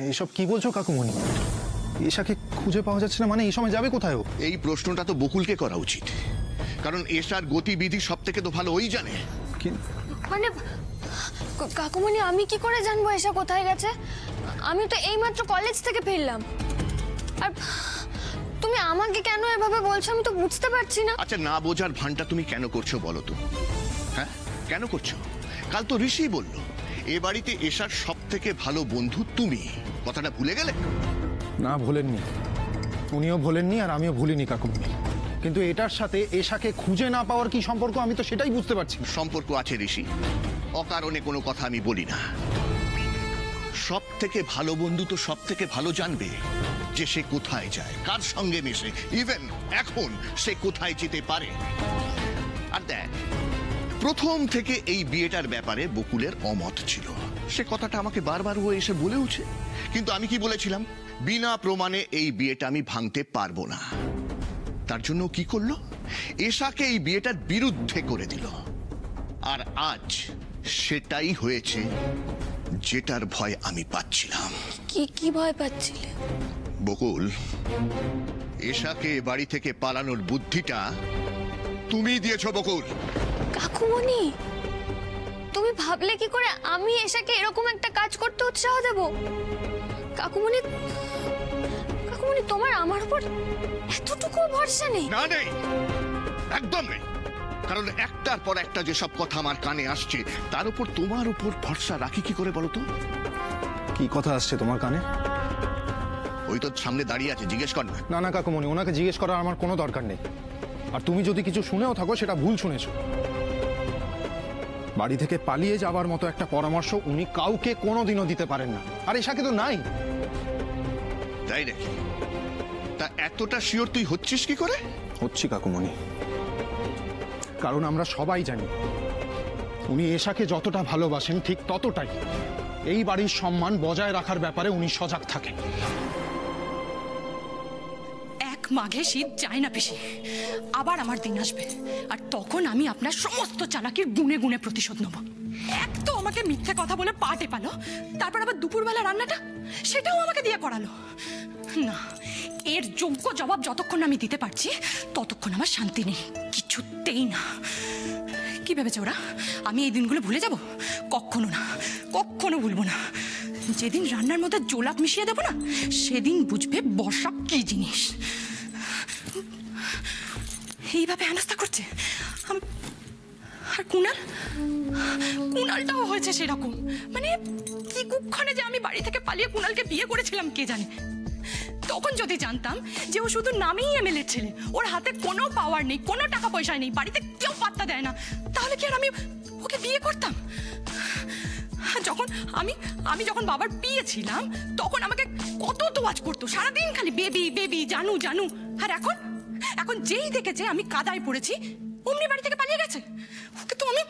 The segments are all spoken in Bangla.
এইসব কি বলছো কাকুমণি? এশাকে খুঁজে পাওয়া যাচ্ছে না মানে এই সময় যাবে কোথায় ও? এই প্রশ্নটা তো বকুলকে করা উচিত, কারণ এশার গতিবিধি সব থেকে তো ভালো ওই জানে। মানে কাকুমণি আমি কি করে জানবো এশা কোথায় গেছে? আমি তো এইমাত্র কলেজ থেকে ফিরলাম। আর তুমি আমাকে কেন এভাবে বলছো আমি তো বুঝতে পারছি না। আচ্ছা, না বোঝার ভানটা তুমি কেন করছো বলো তো? হ্যাঁ, কেন করছো? কাল তো ঋষি বলল এ বাড়িতে এশার সব থেকে ভালো বন্ধু তুমি, কথাটা ভুলে গেলে? না, ভোলেননি, উনিও ভোলেননি আর আমিও ভুলিনি কাকুমণি, কিন্তু এটার সাথে এশাকে খুঁজে না পাওয়ার কি সম্পর্ক আমি তো সেটাই বুঝতে পারছি। সম্পর্ক আছে ঋষি, অকারণে কোনো কথা আমি বলি না। সব থেকে ভালো বন্ধু তো সব থেকে ভালো জানবে যে সে কোথায় যায়, কার সঙ্গে মেশে, ইভেন এখন সে কোথায় যেতে পারে। আর দেখ, প্রথম থেকে এই বিয়েটার ব্যাপারে বকুলের অমত ছিল, সে কথাটা আমাকে বারবার ও এসে বলেওছে। কিন্তু আমি কি বলেছিলাম? বিনা প্রমাণে এই বিয়েটা আমি ভাঙতে পারবো না। তার জন্য কি করলো? এশাকে এই বিয়েটার বিরুদ্ধে করে দিল। আর আজ সেটাই হয়েছে যেটার ভয় আমি পাচ্ছিলাম। কি ভয় পাচ্ছিলে? বকুল, এশাকে বাড়ি থেকে পালানোর বুদ্ধিটা তুমি দিয়েছো বকুল। কাকুমণি, তুমি ভাবলে কি করে আমি এশাকে এরকম একটা কাজ করতে উৎসাহ দেব? কাকুমণি, তোমার আমার উপর এতটুকু ভরসা নেই? না, নেই, একদম নেই। কারণ একটার পর একটা যেসব কথা আমার কানে আসছে তার উপর তোমার উপর ভরসা রাখি কি করে বলো তো? কি কথা আসছে তোমার কানে? ওই তো সামনে দাঁড়িয়ে আছে, জিজ্ঞেস কর না। না না কাকুমণি, ওনাকে জিজ্ঞেস করার আমার কোনো দরকার নেই। আর তুমি যদি কিছু শুনেও থাকো সেটা ভুল শুনেছো। বাড়ি থেকে পালিয়ে যাবার মতো একটা পরামর্শ উনি কাউকে কোনোদিনও দিতে পারেন না। আর এশাকে তো নাই। তাই নাকি? তা এতটা শিওর তুই হচ্ছিস কি করে? হচ্ছি কাকুমণি, কারণ আমরা সবাই জানি উনি এশাকে যতটা ভালোবাসেন ঠিক ততটাই এই বাড়ির সম্মান বজায় রাখার ব্যাপারে উনি সজাগ থাকেন। এক মাঘে শীত যায় না পিসি, আবার আমার দিন আসবে, আর তখন আমি আপনার সমস্ত চালাকির গুনে গুনে প্রতিশোধ নেব। এক তো আমাকে মিথ্যে কথা বলে পা টেপালো, তারপর আবার দুপুরবেলা রান্নাটা সেটাও আমাকে দিয়ে করালো। না, এর যোগ্য জবাব যতক্ষণ আমি দিতে পারছি ততক্ষণ আমার শান্তি নেই, কিছুতেই না। কি ভেবেছে ওরা আমি এই দিনগুলো ভুলে যাব? কখনো না, কখনো ভুলবো না। যেদিন রান্নার মধ্যে জোলাপ মিশিয়ে দেবো না, সেদিন বুঝবে বর্ষা কি জিনিস। এইভাবে হেনস্থা করছে। আর কুণালটাও হয়েছে সেরকম। মানে কি কুক্ষণে যে আমি বাড়ি থেকে পালিয়ে কুণালকে বিয়ে করেছিলাম কে জানে। তখন যদি জানতাম যে ও শুধু নামেই এমএলএ ছেলে, ওর হাতে কোনো পাওয়ার নেই, কোনো টাকা পয়সা নেই, বাড়িতে কেউ পাত্তা দেয় না, তাহলে কি আর আমি ওকে বিয়ে করতাম? যখন বাবার বিয়ে ছিলাম তখন আমাকে কত তোয়াজ করতো, সারাদিন খালি বেবি বেবি জানু জানু। আর এখন যেই দেখেছে আমি কাদায় পড়েছি অমনি বাড়ি থেকে পালিয়ে গেছে। ওকে তো আমি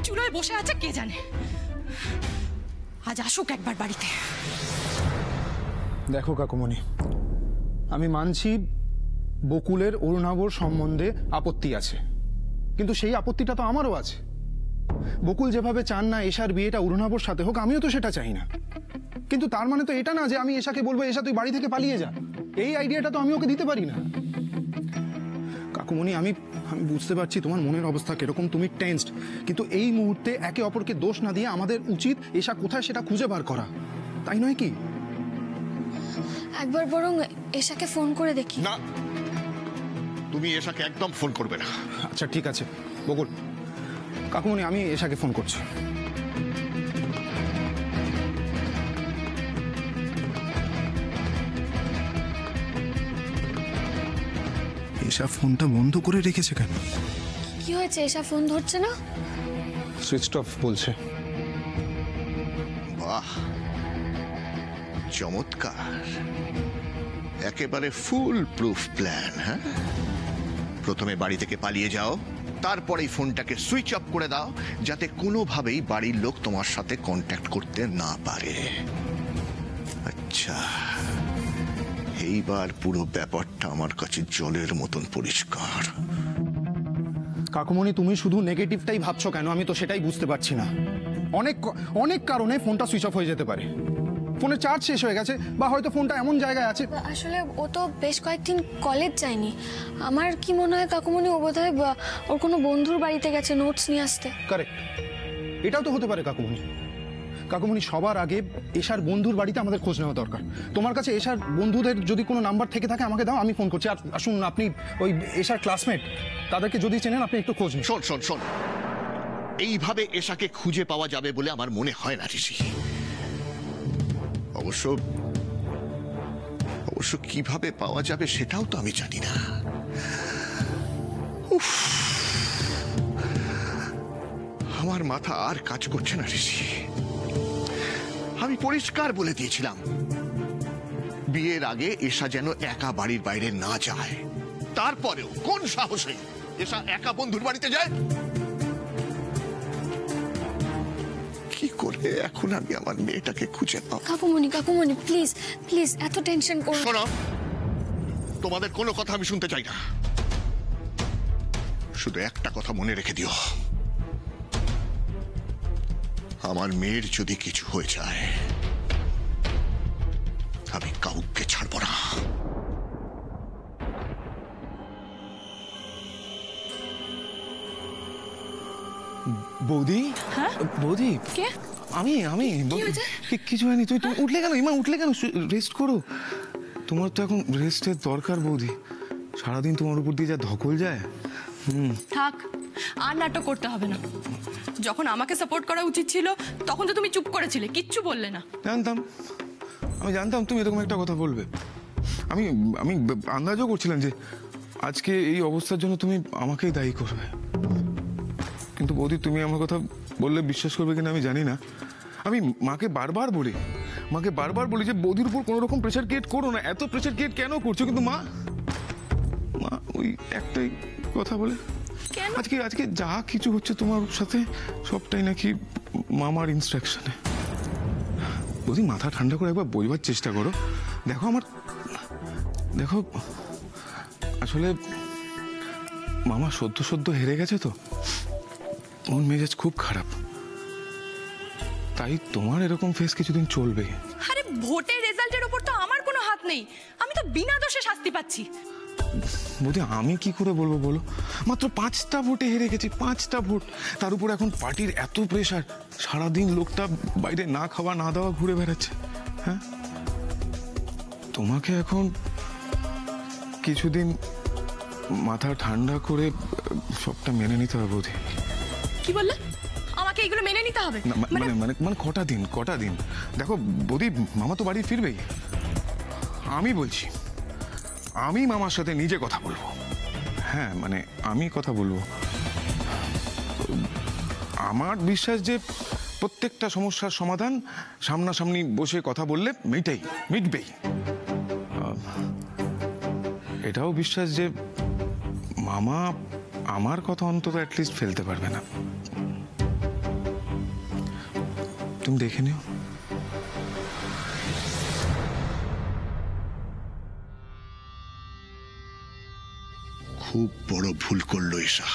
চুলোয় বসে আছে কে জানে। আজ আসুক একবার বাড়িতে। দেখো কাকুমণি, আমি মানছি বকুলের অরুণাবর সম্বন্ধে আপত্তি আছে, কিন্তু সেই আপত্তিটা তো আমারও আছে। বকুল যেভাবে চান না এশার বিয়েটা অরুণাবর সাথে হোক, আমিও তো সেটা চাই না। কিন্তু তার মানে তো এটা না যে আমি এশাকে বলবো এশা তুই বাড়ি থেকে পালিয়ে যা। এই আইডিয়াটা তো আমি ওকে দিতে পারি না। কাকুমণি, আমি বুঝতে পারছি তোমার মনের অবস্থা কিরকম, তুমি টেন্সড, কিন্তু এই মুহূর্তে একে অপরকে দোষ না দিয়ে আমাদের উচিত এশা কোথায় সেটা খুঁজে বার করা, তাই নয় কি? একবার বরং এশাকে ফোন করে দেখি। না, তুমি এশাকে একদম ফোন করবে না। আচ্ছা ঠিক আছে বকুল, কাকুমণি আমি এশাকে ফোন করছি। এশা ফোনটা বন্ধ করে রেখেছে কেন? কি হয়েছে? এশা ফোন ধরছে না? সুইচড অফ বলছে। বাহ, চমৎকার, একেবারে ফুল প্রুফ প্ল্যান। হ্যাঁ, প্রথমে বাড়ি থেকে পালিয়ে যাও, তারপরে ফোনটাকে সুইচ অফ করে দাও, যাতে কোনোভাবেই বাড়ির লোক তোমার সাথে কন্ট্যাক্ট করতে না পারে। আচ্ছা, এইবার পুরো ব্যাপারটা আমার কাছে জলের মতন পরিষ্কার। কাকুমণি, তুমি শুধু নেগেটিভটাই ভাবছো কেন? আমি তো সেটাই বুঝতে পারছি না। অনেক কারণে ফোনটা সুইচ অফ হয়ে যেতে পারে। ফোনের চার্জ শেষ হয়ে গেছে, বা হয়তো ফোনটা এমন জায়গায় আছে। আসলে ও তো বেশ কয়েকদিন কলেজ যায়নি। আমার কি মনে হয় কাকুমণি, ও বোধহয় ওর কোনো বন্ধুর বাড়িতে গেছে নোটস নিয়ে আসতে। কারেক্ট, এটাও তো হতে পারে কাকুমণি। কাকুমণি, সবার আগে এশার বন্ধুর বাড়িতে আমাদের খোঁজ নেওয়া দরকার। তোমার কাছে এশার বন্ধুদের যদি কোনো নাম্বার থেকে থাকে আমাকে দাও, আমি ফোন করছি। আর আসুন, আপনি ওই এশার ক্লাসমেট তাদেরকে যদি চেনেন আপনি একটু খোঁজ নিন। শোন শোন শোন, এইভাবে এশাকে খুঁজে পাওয়া যাবে বলে আমার মনে হয় না ঋষি। অবশ্য কিভাবে পাওয়া যাবে সেটাও তো আমি জানি না। উফ, আমার মাথা আর কাজ করছে না ঋষি। আমি পরিষ্কার বলে দিয়েছিলাম বিয়ের আগে এশা যেন একা বাড়ির বাইরে না যায়। তারপরেও কোন সাহসে এশা একা বন্ধুর বাড়িতে যায়? কি করে এখন আমি আমার মেয়েটাকে খুঁজে পাবো? কাকুমণি প্লিজ প্লিজ, এত টেনশন করো না। শোনো, তোমাদের কোনো কথা আমি শুনতে চাই না। শুধু একটা কথা মনে রেখে দিও, আমার মেয়ের যদি কিছু হয়ে যায় আমি কাউকে ছাড়বো না। বৌদি, হ্যাঁ? বৌদি, কে? আমি কিছু হয়নি। তুমি উঠলে কেন? ইমা উঠলে কেন? রেস্ট করো। তোমার তো এখন রেস্টের দরকার বৌদি। সারাদিন তোমার উপর দিয়ে যা ধকল যায়। থাক, আর নাটক করতে হবে না। যখন আমাকে সাপোর্ট করা উচিত ছিল তখন তো তুমি চুপ করেছিলে, কিচ্ছু বললে না। আমি জানতাম তুমি এরকম একটা কথা বলবে। আমি আমি আন্দাজও করছিলাম যে আজকে এই অবস্থার জন্য তুমি আমাকেই দায়ী করবে। কিন্তু বৌদি, তুমি আমার কথা বললে বিশ্বাস করবে কিনা আমি জানি না। আমি মাকে বারবার বলি যে বৌদির উপর কোনো রকম প্রেশার ক্রিয়েট করো না। এত প্রেশার ক্রিয়েট কেন করছো? কিন্তু মা ওই একটাই কথা বলে, কেন? আজকে যা কিছু হচ্ছে তোমার সাথে সবটাই নাকি মামার ইনস্ট্রাকশনে। বৌদি, মাথা ঠান্ডা করে একবার বোঝবার চেষ্টা করো। দেখো আসলে মামা সদ্য হেরে গেছে তো, ওর মেজাজ খুব খারাপ। তাই তোমার এরকম ফেস কিছুদিন চলবে। আরে ভোটের রেজাল্টের উপর তো আমার কোনো হাত নেই। আমি তো বিনা দোষে শাস্তি পাচ্ছি। বৌদি, আমি কি করে বলবো বলো? মাত্র 5টা ভোটে হেরে গেছি, 5টা ভোট। তার উপর এখন পার্টির এত প্রেশার, সারাদিন লোকটা বাইরে না খাওয়া না দাওয়া ঘুরে বেড়াচ্ছে। হ্যাঁ, তোমাকে এখন কিছুদিন মাথা ঠান্ডা করে সবটা মেনে নিতে হবে বৌদি। কি বললে? আমাকে এগুলো মেনে নিতে হবে? মানে কটা দিন দেখো বৌদি, মামা তো বাড়ি ফিরবেই। আমি বলছি, আমি মামার সাথে নিজে কথা বলবো। হ্যাঁ, মানে আমি কথা বলবো। আমার বিশ্বাস যে প্রত্যেকটা সমস্যার সমাধান সামনাসামনি বসে কথা বললে মিটবেই। এটাও বিশ্বাস যে মামা আমার কথা অন্তত অ্যাটলিস্ট ফেলতে পারবে না। তুমি দেখে নিও। খুব বড় ভুল করলো এশা,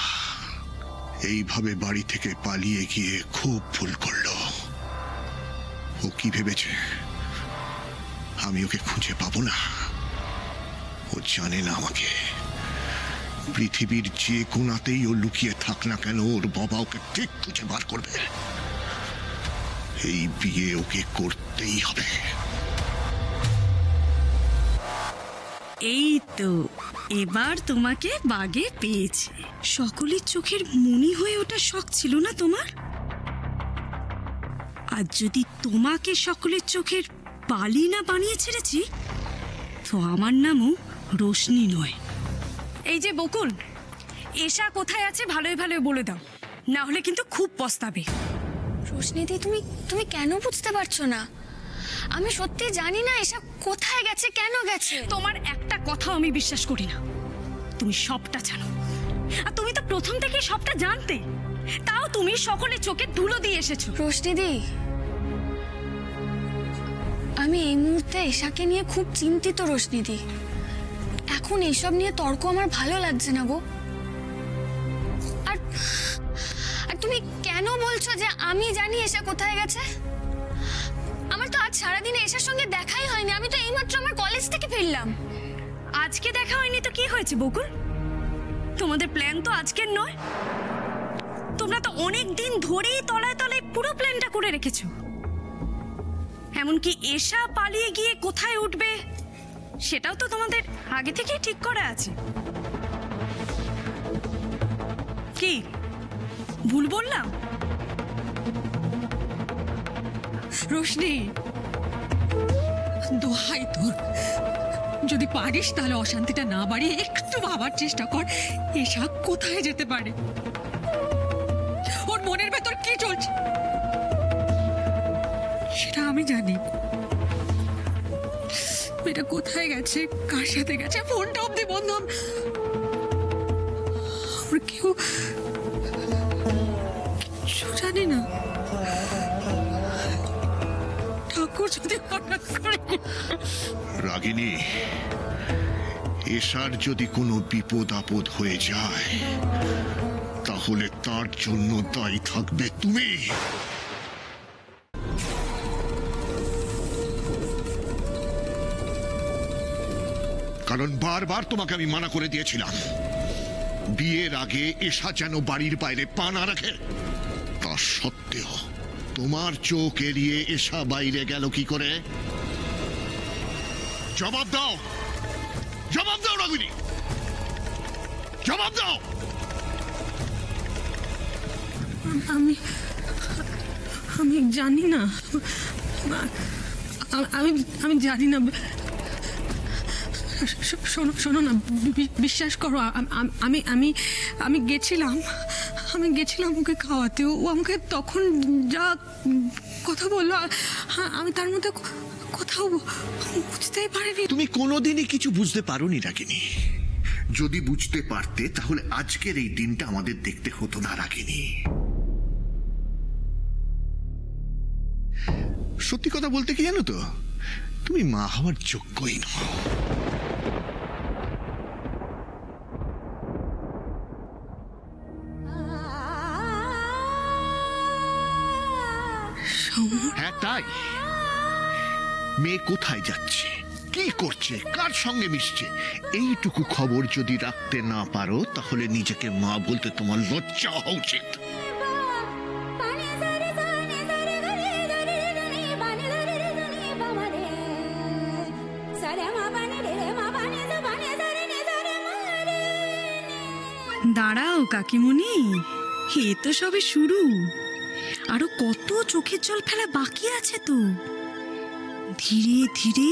এইভাবে বাড়ি থেকে পালিয়ে গিয়ে খুব ভুল করলো। ও কি ভেবেছে আমি ওকে খুঁজে পাবো না? ও জানে না আমাকে। পৃথিবীর যে কোণাতেই ও লুকিয়ে থাক না কেন, ওর বাবা ওকে ঠিক খুঁজে বার করবে। এই বিয়ে ওকে করতেই হবে। এই তো এবার তোমাকে বাগে পেয়েছে। সকলের চোখের মনি হয়ে ওটা শখ ছিল না তোমার? আর যদি তোমাকে সকলের চোখের বালি না বানিয়ে ছেড়েছি, তো আমার নামও রোশনি নয়। এই যে বকুল, এশা কোথায় আছে ভালোই ভালোই বলে দাও, না হলে কিন্তু খুব পস্তাবে। রোশনিদি, তুমি তুমি কেন বুঝতে পারছো না? আমি সত্যি জানি না এসব কোথায় গেছে, কেন গেছে। তোমার একটা কথাও আমি বিশ্বাস করি না। তুমি সবটা জানো, আর তুমি তো প্রথম থেকে সবটা জানতে, তাও তুমি সকলের চোখে ধুলো দিয়ে এসেছো। রোশনিদি, আমি এই মুহূর্তে এশাকে নিয়ে খুব চিন্তিত রোশনিদি। এখন এইসব নিয়ে তর্ক আমার ভালো লাগছে না গো। আর আর তুমি কেন বলছো যে আমি জানি এশা কোথায় গেছে? আমার তো আজ সারাদিনে এশার সঙ্গে দেখাই হয়নি। আমি তো এইমাত্র আমার কলেজ থেকে ফিরলাম। আজকে দেখা হয়নি তো কি হয়েছে বকুল? তোমাদের প্ল্যান তো আজকের নয়। তোমরা তো অনেক দিন ধরেই তলায় তলায় পুরো প্ল্যানটা করে রেখেছো। এমনকি এশা পালিয়ে গিয়ে কোথায় উঠবে সেটাও তো তোমাদের আগে থেকেই ঠিক করা আছে। কি ভুল বললাম? রোশনি, দোহাই তোর, যদি পারিস তাহলে অশান্তিটা না বাড়িয়ে একটু ভাবার চেষ্টা কর এসা কোথায় যেতে পারে, ওর মনের ভেতর কি চলছে সেটা আমি জানি। এটা কোথায় গেছে, কার সাথে গেছে, ফোনটা অব্দি বন্ধ। আমরা কেউ কিছু জানি না। ঠাকুর যদি হঠাৎ করে রাগিনী, এশার যদি কোনো বিপদ আপদ হয়ে যায় তাহলে তার জন্য দায়ী থাকবে তুমি। কারণ বারবার তোমাকে আমি মানা করে দিয়েছিলাম বিয়ের আগে এশা যেন বাড়ির বাইরে পা না রাখে। তা সত্ত্বেও তোমার চোখ এড়িয়ে এশা বাইরে গেল কি করে? জবাব দাও, জবাব দাও রাগিনী, জবাব দাও। আমি আমি জানি না, আমি আমি জানি না। শোনো না, বিশ্বাস করো, আমি আমি আমি গেছিলাম ওকে খাওয়াতে। ও আমাকে তখন যা কথা বললো আমি তার মধ্যে কোথাও বুঝতেই পারিনি। তুমি কোনোদিনই কিছু বুঝতে পারোনি রাগিনী। যদি বুঝতে পারতে তাহলে আজকের এই দিনটা আমাদের দেখতে হতো না রাগিনী। সত্যি কথা বলতে কি জানো তো, তুমি মা হওয়ার যোগ্যই নও। হ্যাঁ তাই। মেয়ে কোথায় যাচ্ছে, কি করছে, কার সঙ্গে মিশছে, এইটুকু খবর যদি রাখতে না পারো তাহলে নিজেকে মা বলতে তোমার লজ্জা হওয়া উচিত। দাঁড়াও কাকিমণি, এ তো সবে শুরু। আরো কত চোখের জল ফেলা বাকি আছে তো। ধীরে ধীরে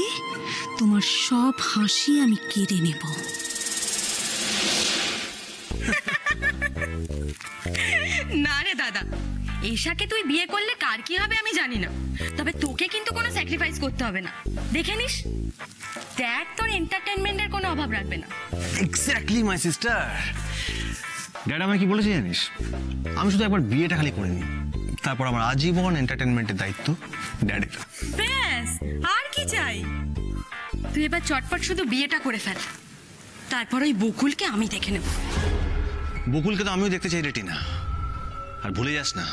তোমার সব হাসি আমি কেড়ে নেব। না রে দাদা, এশাকে তুই বিয়ে করলে কার কি হবে আমি জানি না, তবে তোকে কিন্তু কোনো স্যাক্রিফাইস করতে হবে না। দেখে নিস, দেখ তোর এন্টারটেনমেন্টের কোনো অভাব রাখবে না। Exactly my sister. ড্যাড আমায় কি বলেছে জানিস? আমি শুধু একবার বিয়েটা খালি করে নিই, তারপর আমার আজীবন এন্টারটেনমেন্টের দায়িত্ব ড্যাডের। ব্যাস, আর কি চাই? তুই এবার চটপট শুধু বিয়েটা করে ফেল, তারপর ওই বকুলকে আমি দেখে নেব। বকুলকে তো আমিও দেখতে চাই রে টিনা। আর ভুলে যাস না,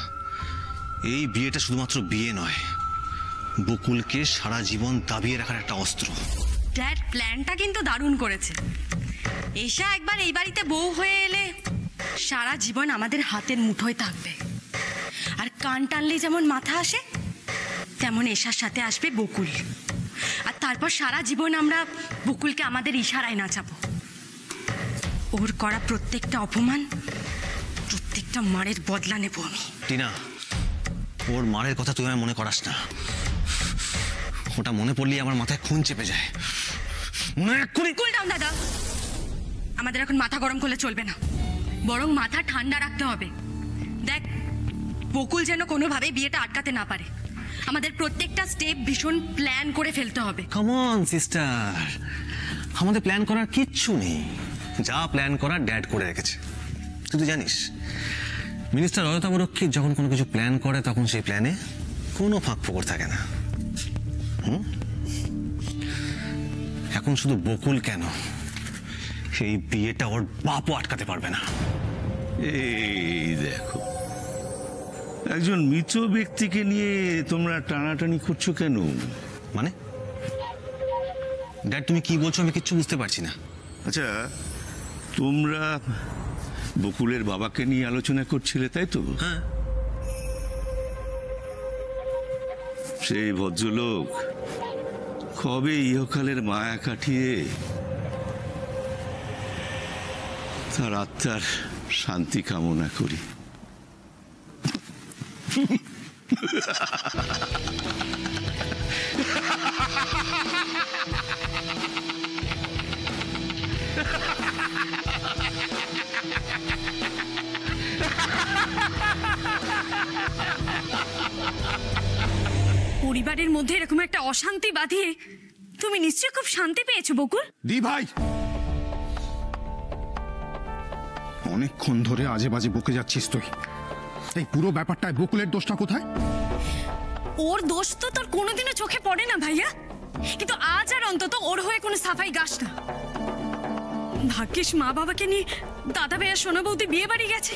এই বিয়েটা শুধুমাত্র বিয়ে নয়, বকুলকে সারা জীবন দাবিয়ে রাখার একটা অস্ত্র। ড্যাড প্ল্যানটা কিন্তু দারুণ করেছে। এশা একবার এই বাড়িতে বউ হয়ে এলে সারা জীবন আমাদের হাতের মুঠোয় থাকবে। আর কান টানলে যেমন মাথা আসে, তেমন এশার সাথে আসবে বকুল। আর তারপর সারা জীবন আমরা বকুলকে আমাদের ইশারায় নাচাবো। ওর করা প্রত্যেকটা অপমান, প্রত্যেকটা মারের বদলা নেব আমি। টিনা, ওর মারের কথা তুই আমায় মনে করাস না। ওটা মনে পড়লেই আমার মাথায় খুন চেপে যায়। কুল ডাউন দাদা, আমাদের এখন মাথা গরম করলে চলবে না, বরং মাথা ঠান্ডা রাখতে হবে। দেখ, বকুল যেন কোনোভাবে বিয়েটা আটকাতে না পারে। আমাদের প্রত্যেকটা স্টেপ ভীষণ প্ল্যান করে ফেলতে হবে। কাম অন সিস্টার, আমাদের প্ল্যান করার কিচ্ছু নেই। যা প্ল্যান করার ড্যাড করে রেখেছে। তুই তো জানিস মিনিস্টার অয়তাবরক্ষী যখন কোনো কিছু প্ল্যান করে তখন সেই প্ল্যানে কোনো ফাঁক ফোকর থাকে না। এখন শুধু বকুল কেন, সেই বিয়েটা ওর বাপও আটকাতে পারবে না। এই দেখো, একজন মৃত ব্যক্তিকে নিয়ে তোমরা টানাটানি করছো কেন? মানে ড্যাড তুমি কি বলছো আমি কিচ্ছু বুঝতে পারছি না। আচ্ছা, তোমরা বকুলের বাবাকে নিয়ে আলোচনা করছিলে তাই তো? হ্যাঁ। সেই ভদ্রলোক কবে ইহকালের মায়া কাটিয়ে তার আত্মার শান্তি কামনা করি। পরিবারের মধ্যে এরকম একটা অশান্তি বাঁধিয়ে তুমি নিশ্চয়ই খুব শান্তি পেয়েছো বকুল। দি ভাই, অনেকক্ষণ ধরে আজে বাজে বকে যাচ্ছিস তুই। এই পুরো ব্যাপারটায় বকুলের দোষটা কোথায়? ওর দোষ তো তোর কোনোদিনও চোখে পড়ে না ভাইয়া, কিন্তু আজ আর অন্তত ওর হয়ে কোনো সাফাই গাস না। ভাগ্যিস মা বাবাকে নিয়ে দাদা ভাইয়া সোনা বৌদি বিয়ে বাড়ি গেছে,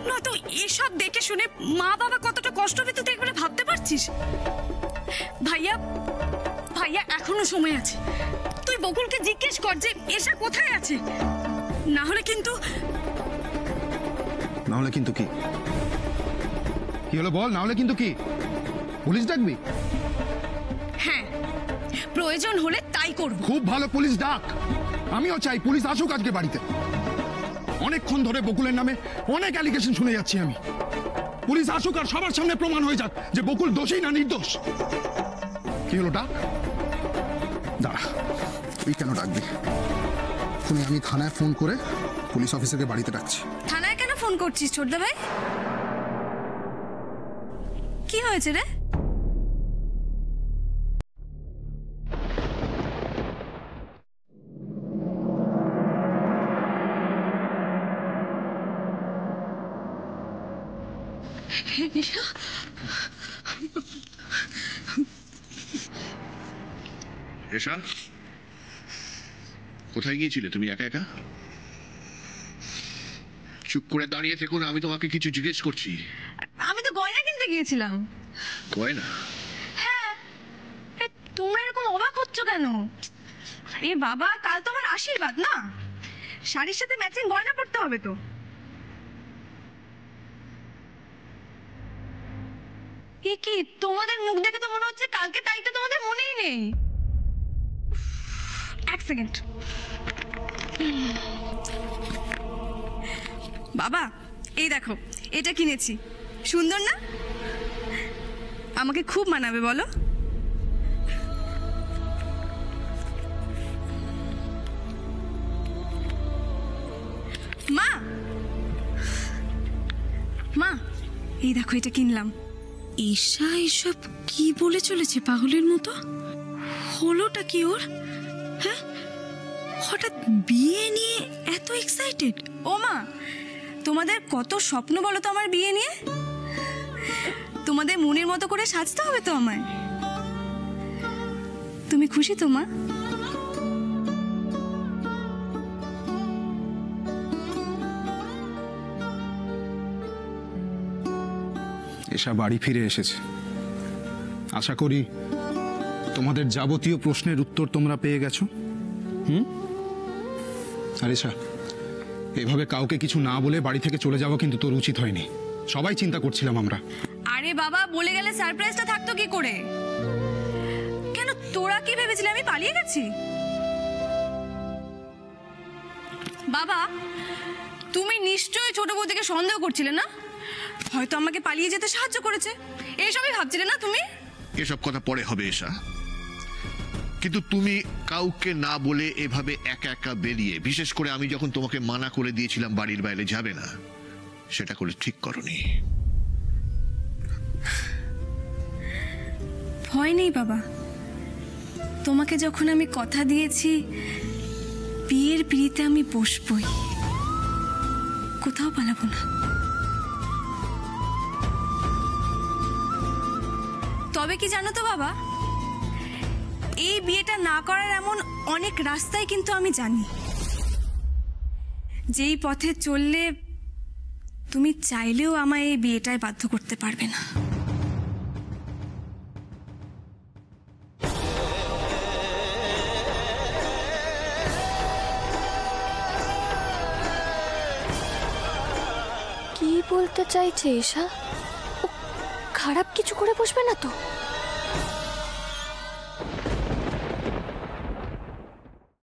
নয়তো এসব দেখে শুনে মা বাবা কতটা কষ্ট পেত তুই একবারে ভাবতে পারছিস? ভাইয়া ভাইয়া এখনো সময় আছে, তুই বকুলকে জিজ্ঞেস কর যে এসা কোথায় আছে। না হলে কিন্তু কি কি হলো বল? না হলে কিন্তু কি পুলিশ ডাকবি? হ্যাঁ, প্রয়োজন হলে তাই করব। খুব ভালো, পুলিশ ডাক। আমিও চাই পুলিশ আসুক আজকে বাড়িতে। অনেকক্ষণ ধরে বকুলের নামে অনেক অ্যালিগেশন শুনে যাচ্ছি আমি। পুলিশ আসুক আর সবার সামনে প্রমাণ হয়ে যাক যে বকুল দোষী না নির্দোষ। কি হলো, ডাক। দাঁড়া, তুই কেন ডাকবি? শুনে আমি থানায় ফোন করে পুলিশ অফিসারকে বাড়িতে ডাকছি। থানায় কেন ফোন করছিস ছোটদা ভাই? কি হয়েছে রে? এসা, কোথায় গিয়েছিলে তুমি একা একা? চুপ করে দাঁড়িয়ে থেকো না, আমি তোমাকে কিছু জিজ্ঞেস করছি। আমি তো গয়না কিনতে গিয়েছিলাম। গয়না? হ্যাঁ। তোমরা এরকম অবাক হচ্ছ কেন? এ বাবা, কাল তো আমার আশীর্বাদ না, শাড়ির সাথে ম্যাচিং গয়না পরতে হবে তো। কি তোমাদের মুখ দেখে তো মনে হচ্ছে কালকে তারিখটা তোমাদের মনেই নেই। এক সেকেন্ড। বাবা, এই দেখো, এটা কিনেছি, সুন্দর না? আমাকে খুব মানাবে বলো? মা মা, এই দেখো, এটা কিনলাম। ঈশা এসব কি বলে চলেছে পাগলের মতো? হলোটা কি ওর? হ্যাঁ, হঠাৎ বিয়ে নিয়ে এত এক্সাইটেড? ও মা, তোমাদের কত স্বপ্ন বলো তো আমার বিয়ে নিয়ে। তোমাদের মনের মতো করে সাজতে হবে তো আমায়। তুমি খুশি তো মা? এসা বাড়ি ফিরে এসেছে। আশা করি তোমাদের যাবতীয় প্রশ্নের উত্তর তোমরা পেয়ে গেছো। আর এসা, এভাবে কাউকে কিছু না বলে বাড়ি থেকে চলে যাওয়া কিন্তু তোর উচিত হয়নি। সবাই চিন্তা করছিলাম আমরা। আরে বাবা, বলে গেলে সারপ্রাইজটা থাকতো কি করে? কেন, তোরা কি ভেবেছিলি আমি পালিয়ে গেছি? বাবা, তুমি নিশ্চয়ই ছোট বৌদিকে সন্দেহ করছিলে না? হয়তো আমাকে পালিয়ে যেতে সাহায্য করেছে, এইসবই ভাবছিলে না তুমি? এসব কথা পরে হবে এসা, কিন্তু তুমি কাউকে না বলে এভাবে একা একা বেরিয়ে, বিশেষ করে আমি যখন তোমাকে মানা করে দিয়েছিলাম বাড়ির বাইরে যাবে না, সেটা করে ঠিক করনি। ভয় নেই বাবা, তোমাকে যখন আমি কথা দিয়েছি বিয়ের পিড়িতে আমি বসবই, কোথাও পালাবো না। তবে কি জানো তো বাবা, এই বিয়েটা না করার এমন অনেক রাস্তাই কিন্তু আমি জানি, যেই পথে চললে তুমি চাইলেও আমায় এই বিয়েটায় বাধ্য করতে পারবে না। কি বলতে চাইছে ঈশা? ও খারাপ কিছু করে বসবে না তো?